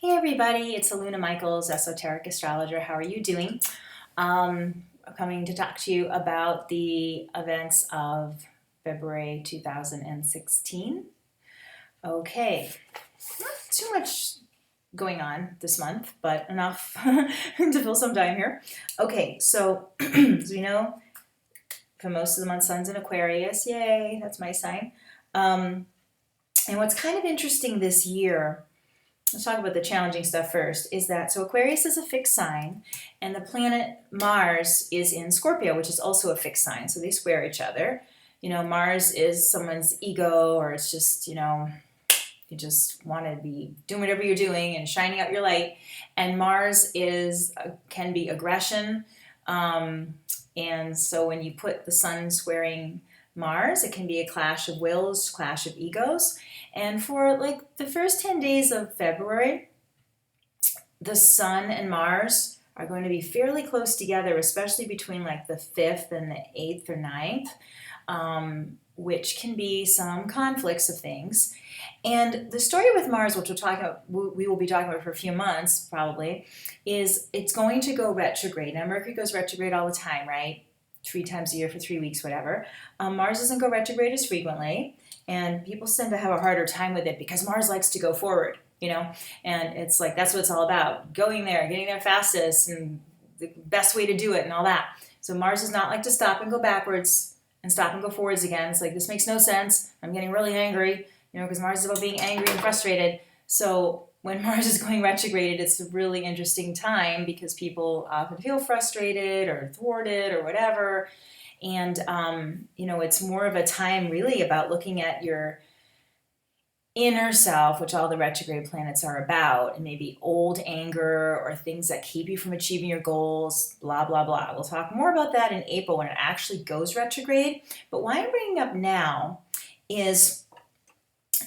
Hey everybody, it's Aluna Michaels, Esoteric astrologer. How are you doing? I'm coming to talk to you about the events of February 2016. Okay, not too much going on this month, but enough to fill some time here. Okay, so as we know, for most of the month, Sun's in Aquarius. Yay, that's my sign. And what's kind of interesting this year, let's talk about the challenging stuff first, is that so Aquarius is a fixed sign and the planet Mars is in Scorpio, which is also a fixed sign. So they square each other. You know, Mars is someone's ego, or it's just, you just want to be doing whatever you're doing and shining out your light. And Mars can be aggression. And so when you put the sun squaring Mars, it can be a clash of wills, clash of egos. And for like the first 10 days of February, the sun and Mars are going to be fairly close together, especially between like the 5th and the 8th or 9th, which can be some conflicts of things. And the story with Mars, which we will be talking about for a few months probably, is it's going to go retrograde. Now Mercury goes retrograde all the time, right? 3 times a year for 3 weeks, whatever. Mars doesn't go retrograde as frequently, and people tend to have a harder time with it because Mars likes to go forward, and it's like that's what it's all about, going there, getting there fastest, and the best way to do it, and all that. So Mars does not like to stop and go backwards and stop and go forwards again. It's like, this makes no sense. I'm getting really angry, because Mars is about being angry and frustrated. So when Mars is going retrograde, it's a really interesting time because people often feel frustrated or thwarted or whatever. And, it's more of a time really about looking at your inner self, which all the retrograde planets are about, and maybe old anger or things that keep you from achieving your goals, blah, blah, blah. We'll talk more about that in April when it actually goes retrograde. But why I'm bringing up now is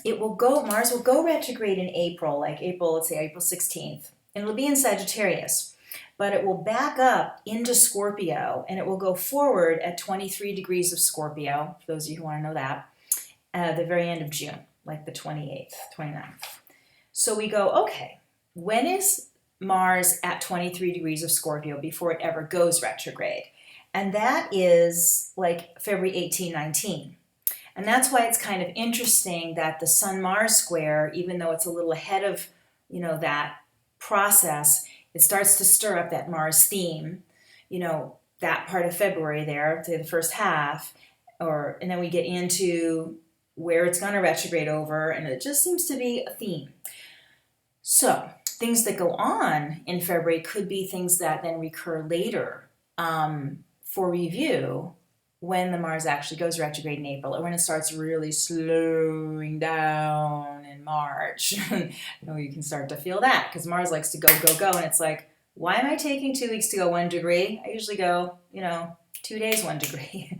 Mars will go retrograde in April, like let's say April 16th, and it'll be in Sagittarius, but it will back up into Scorpio, and it will go forward at 23 degrees of Scorpio, for those of you who want to know that, at the very end of June, like the 28th, 29th. So we go, okay, when is Mars at 23 degrees of Scorpio before it ever goes retrograde? And that is like February 18, 19. And that's why it's kind of interesting that the Sun-Mars square, even though it's a little ahead of, that process, it starts to stir up that Mars theme, that part of February there, to the first half, and then we get into where it's going to retrograde over, and it just seems to be a theme. So things that go on in February could be things that then recur later for review when the Mars actually goes retrograde in April, or when it starts really slowing down in March. You can start to feel that because Mars likes to go, go, go, and it's like, why am I taking 2 weeks to go 1 degree? I usually go, 2 days 1 degree.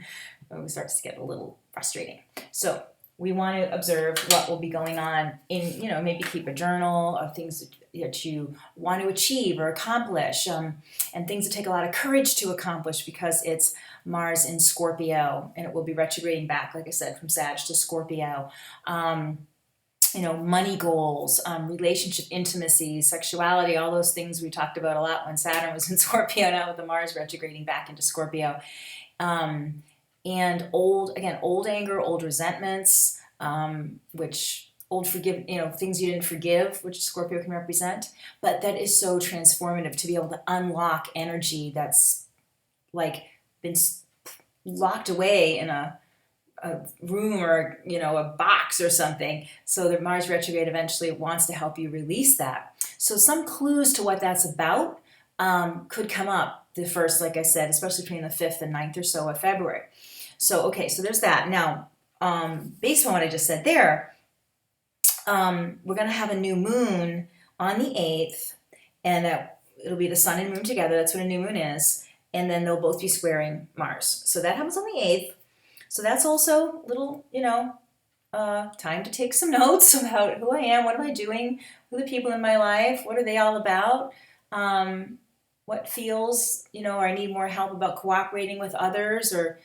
It starts to get a little frustrating. So we want to observe what will be going on in, maybe keep a journal of things that you want to achieve or accomplish, and things that take a lot of courage to accomplish because it's Mars in Scorpio, and it will be retrograding back, like I said, from Sag to Scorpio. Money goals, relationship intimacy, sexuality, all those things we talked about a lot when Saturn was in Scorpio, now with the Mars retrograding back into Scorpio. And old anger, old resentments, which things you didn't forgive, which Scorpio can represent. But that is so transformative to be able to unlock energy that's like been locked away in a room or a box or something. So the Mars retrograde eventually wants to help you release that. So some clues to what that's about could come up the first, like I said, especially between the 5th and 9th or so of February. So there's that. Now, based on what I just said there, we're going to have a new moon on the 8th, and it'll be the sun and moon together. That's what a new moon is. And then they'll both be squaring Mars. So that happens on the 8th. So that's also a little, time to take some notes about who I am, what am I doing, who are the people in my life, what are they all about, what feels, or I need more help about cooperating with others, or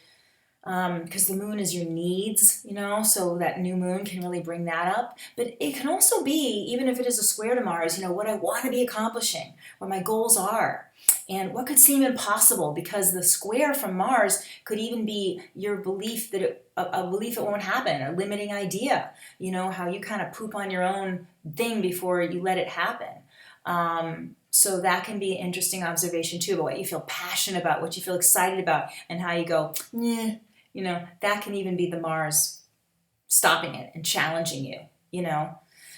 because the moon is your needs, so that new moon can really bring that up. But it can also be, even if it is a square to Mars, what I want to be accomplishing, what my goals are, and what could seem impossible, because the square from Mars could even be your belief that a belief it won't happen, a limiting idea, how you kind of poop on your own thing before you let it happen. So that can be an interesting observation too, about what you feel passionate about, what you feel excited about, and how you go, yeah. That can even be the Mars stopping it and challenging you.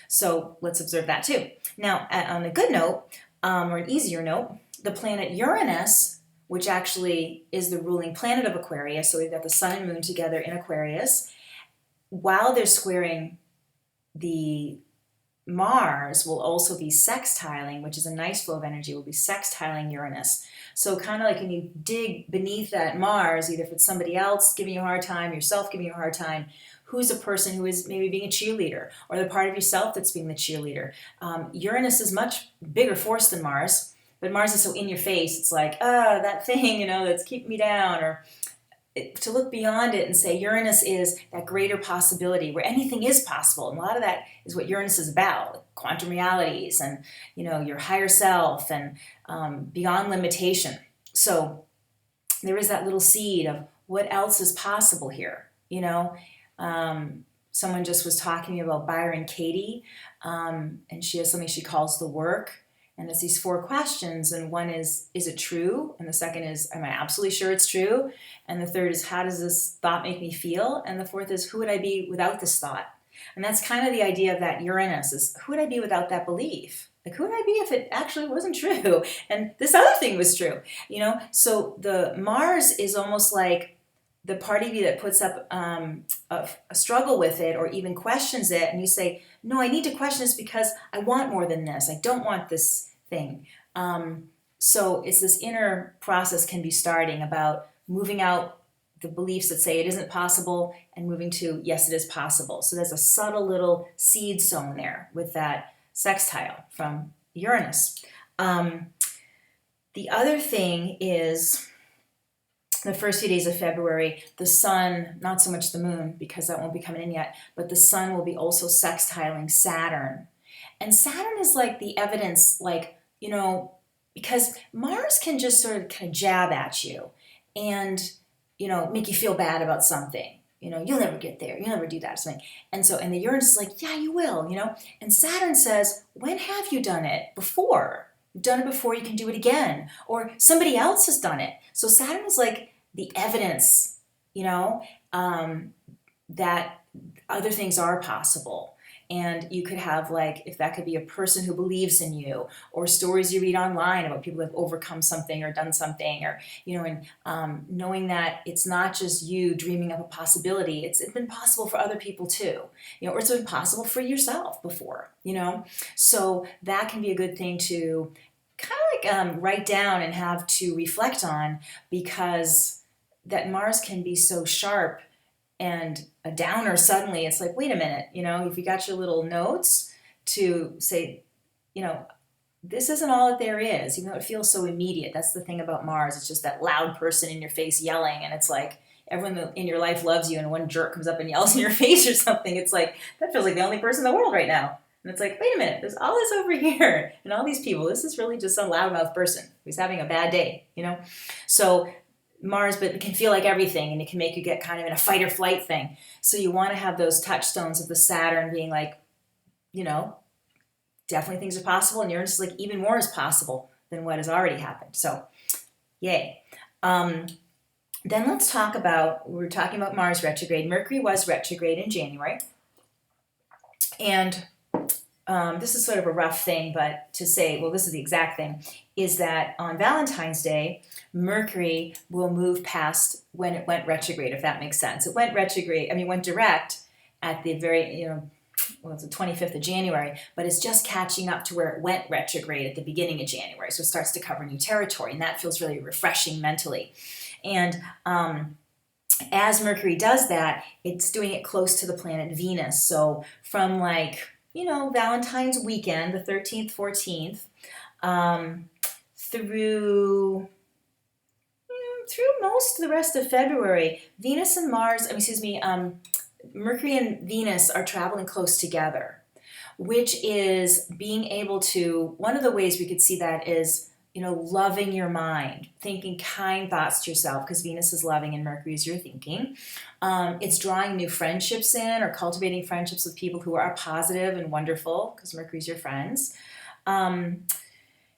So let's observe that too. Now, on a good note, or an easier note, the planet Uranus, which actually is the ruling planet of Aquarius, so we've got the sun and moon together in Aquarius, while they're squaring the Mars, will also be sextiling, which is a nice flow of energy, will be sextiling Uranus. So kind of like when you dig beneath that Mars, either if it's somebody else giving you a hard time, yourself giving you a hard time, who's a person who is maybe being a cheerleader, or the part of yourself that's being the cheerleader. Uranus is much bigger force than Mars, but Mars is so in your face. It's like, that thing, that's keeping me down, or to look beyond it and say Uranus is that greater possibility where anything is possible. And a lot of that is what Uranus is about, quantum realities and, your higher self and beyond limitation. So there is that little seed of what else is possible here. Someone just was talking to me about Byron Katie, and she has something she calls the work. And it's these 4 questions, and one is it true? And the second is, am I absolutely sure it's true? And the third is, how does this thought make me feel? And the fourth is, who would I be without this thought? And that's kind of the idea of that Uranus, is who would I be without that belief? Like, who would I be if it actually wasn't true? And this other thing was true, So the Mars is almost like the part of you that puts up a struggle with it, or even questions it, and you say, no, I need to question this because I want more than this. I don't want this thing. So it's this inner process can be starting about moving out the beliefs that say it isn't possible and moving to, yes, it is possible. So there's a subtle little seed sown there with that sextile from Uranus. The other thing is, the first few days of February, the sun, not so much the moon, because that won't be coming in yet, but the sun will be also sextiling Saturn. And Saturn is like the evidence, because Mars can just sort of kind of jab at you and, make you feel bad about something. You'll never get there. You'll never do that. Something. And the Uranus is like, yeah, you will, And Saturn says, when have you done it before? You've done it before, you can do it again. Or somebody else has done it. So Saturn is like the evidence, that other things are possible. And you could have, if that could be a person who believes in you, or stories you read online about people who have overcome something or done something, or, and knowing that it's not just you dreaming up a possibility, it's been possible for other people too, or it's been possible for yourself before, So that can be a good thing to kind of write down and have to reflect on, because that Mars can be so sharp, and a downer suddenly, it's like, wait a minute, if you got your little notes to say, this isn't all that there is, even though it feels so immediate. That's the thing about Mars. It's just that loud person in your face yelling, and it's like everyone in your life loves you, and one jerk comes up and yells in your face or something. It's like, that feels like the only person in the world right now. And it's like, wait a minute, there's all this over here, and all these people. This is really just some loudmouth person who's having a bad day, So Mars, but it can feel like everything, and it can make you get kind of in a fight or flight thing. So you want to have those touchstones of the Saturn being like, definitely things are possible, and Uranus is like, even more is possible than what has already happened. So, yay. Then let's talk about, we were talking about Mars retrograde. Mercury was retrograde in January. And this is sort of a rough thing, but to say, well, this is the exact thing, is that on Valentine's Day, Mercury will move past when it went retrograde, if that makes sense. It went retrograde, went direct at the very, it's the 25th of January, but it's just catching up to where it went retrograde at the beginning of January. So it starts to cover new territory, and that feels really refreshing mentally. And as Mercury does that, it's doing it close to the planet Venus. So from Valentine's weekend, the 13th, 14th, through through most of the rest of February, Venus and Mars, Mercury and Venus are traveling close together, which is being able to, one of the ways we could see that is, loving your mind, thinking kind thoughts to yourself, because Venus is loving and Mercury is your thinking. It's drawing new friendships in or cultivating friendships with people who are positive and wonderful, because Mercury's your friends.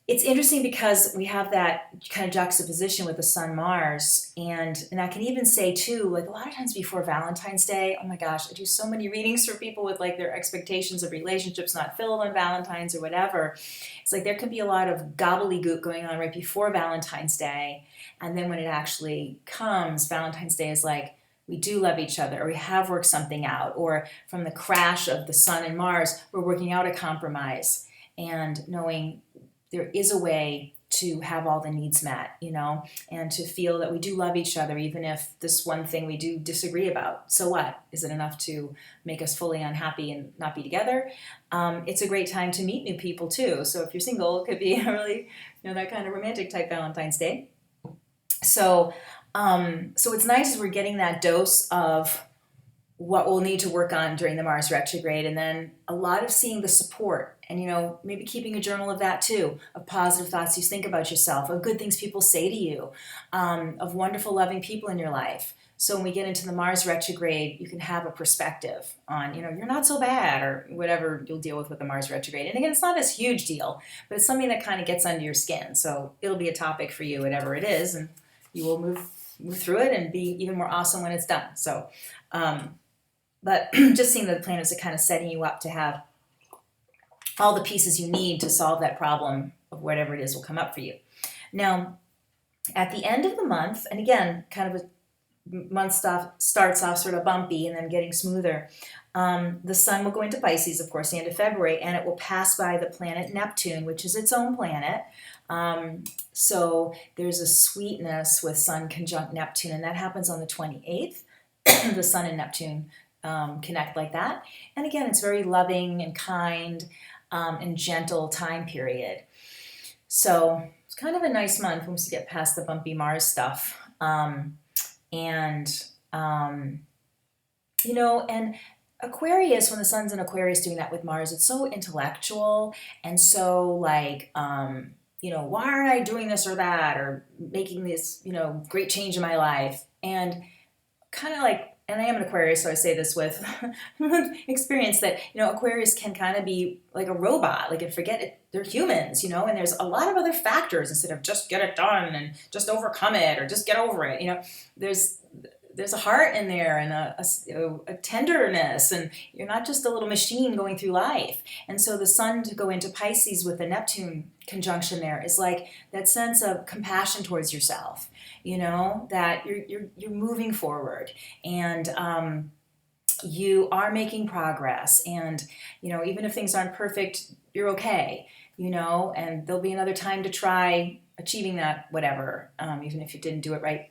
It's interesting because we have that kind of juxtaposition with the Sun Mars, and I can even say too, like a lot of times before Valentine's Day, oh my gosh, I do so many readings for people with like their expectations of relationships not filled on Valentine's or whatever. It's like there can be a lot of gobbledygook going on right before Valentine's Day, and then when it actually comes, Valentine's Day is like, we do love each other, or we have worked something out, or from the crash of the Sun and Mars, we're working out a compromise and knowing there is a way to have all the needs met, and to feel that we do love each other, even if this one thing we do disagree about. So what? Is it enough to make us fully unhappy and not be together? It's a great time to meet new people too. So if you're single, it could be a really, that kind of romantic type Valentine's Day. So it's nice as we're getting that dose of what we'll need to work on during the Mars retrograde, and then a lot of seeing the support, and maybe keeping a journal of that too, of positive thoughts you think about yourself, of good things people say to you, of wonderful loving people in your life. So when we get into the Mars retrograde, you can have a perspective on, you're not so bad, or whatever you'll deal with the Mars retrograde. And again, it's not this huge deal, but it's something that kind of gets under your skin. So it'll be a topic for you, whatever it is, and you will move through it and be even more awesome when it's done. So, but just seeing that the planets are kind of setting you up to have all the pieces you need to solve that problem of whatever it is will come up for you. Now, at the end of the month, and again, kind of a month stuff starts off sort of bumpy and then getting smoother. The sun will go into Pisces, of course, the end of February, and it will pass by the planet Neptune, which is its own planet. So there's a sweetness with Sun conjunct Neptune, and that happens on the 28th. The Sun and Neptune connect like that. And again, it's very loving and kind and gentle time period. So it's kind of a nice month once you get past the bumpy Mars stuff. And Aquarius, when the sun's in Aquarius doing that with Mars, it's so intellectual and so like, why aren't I doing this or that, or making this, great change in my life? And kind of like, and I am an Aquarius, so I say this with experience that, Aquarius can kind of be like a robot, like forget it, they're humans, and there's a lot of other factors instead of just get it done and just overcome it or just get over it. There's a heart in there and a tenderness, and you're not just a little machine going through life. And so the sun to go into Pisces with the Neptune conjunction there is like that sense of compassion towards yourself, that you're moving forward, and you are making progress, and even if things aren't perfect, you're okay, and there'll be another time to try achieving that whatever, even if you didn't do it right,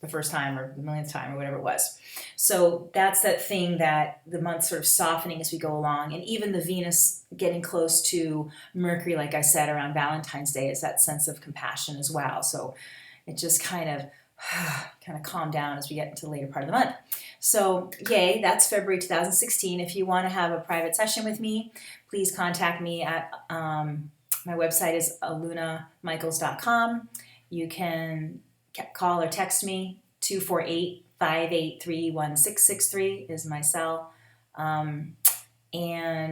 the first time or the millionth time or whatever it was. So that's that thing that the month's sort of softening as we go along. And even the Venus getting close to Mercury, like I said, around Valentine's Day, is that sense of compassion as well. So it just kind of calm down as we get into the later part of the month. So yay, that's February 2016. If you want to have a private session with me, please contact me at my website is alunamichaels.com. You can call or text me. 248-583-1663 is my cell. And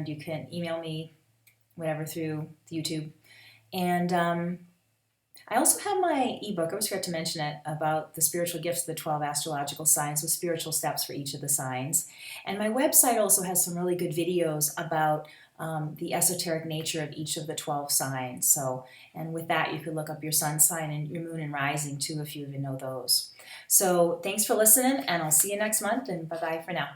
you can email me, whatever, through YouTube. And I also have my ebook, I always forgot to mention it, about the spiritual gifts of the 12 astrological signs with spiritual steps for each of the signs. And my website also has some really good videos about the esoteric nature of each of the 12 signs. So, and with that, you could look up your sun sign and your moon and rising too, if you even know those. So thanks for listening, and I'll see you next month, and bye-bye for now.